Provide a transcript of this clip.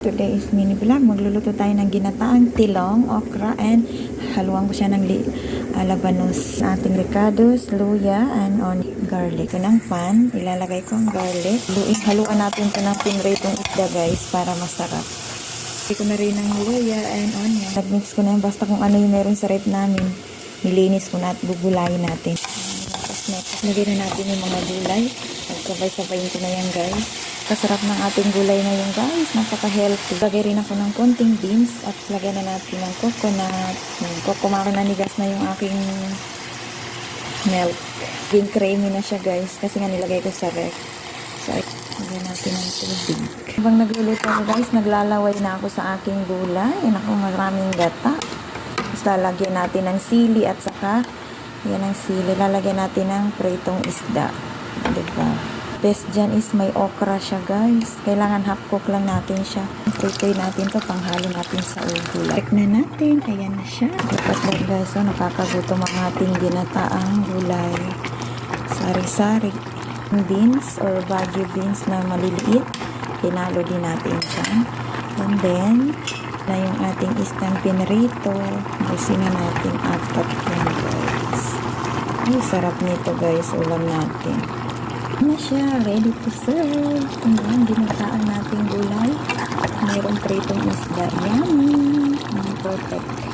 Today is mini vlog. Magluluto tayo ng ginataang tilong, okra, and haluan ko siya ng labanos. Ating ricados, luya, and garlic. Ito ng pan, ilalagay ko ang garlic. Haluan natin ito ng pinritong isda guys para masarap. Lagay ko na rin ang luya and onion. Nagmix ko na yan basta kung ano yung meron sa rep namin. Nilinis ko na at bubulayin natin. Tapos lagay na natin yung mga gulay. Sabay-sabayin ko na yan guys. Kasarap ng ating gulay ngayon guys. Napaka-healthy. Lagay rin ako ng konting beans at lagyan na natin ng coconut. Kumanigas na yung aking milk. Being creamy na siya guys kasi nga nilagay ko sa ref. So, lagyan natin ng tubig. Habang nagluluto ako guys, naglalaway na ako sa aking gulay. Yan ako maraming gata. Tapos lalagyan natin ng sili at saka yan ang sili. Lalagyan natin ng pritong isda. Diba? Best dyan is may okra siya guys. Kailangan half cook lang natin siya. Prepare natin to panghalo natin sa gulay. Check na natin. Ayan na siya. Dapat lang guys. So, nakakagutom ang ating ginataang gulay. Sari-sari. Beans or bagyo beans na maliliit. Hinalo din natin siya. And then, na yung ating istang pinrito. Gusin na natin apat yan guys. Ay, sarap nito guys. Ulam natin. Na siya, ready to serve. Ayan, ginataang nating gulay. Mayroong pritong isda. Yummy! Perfect.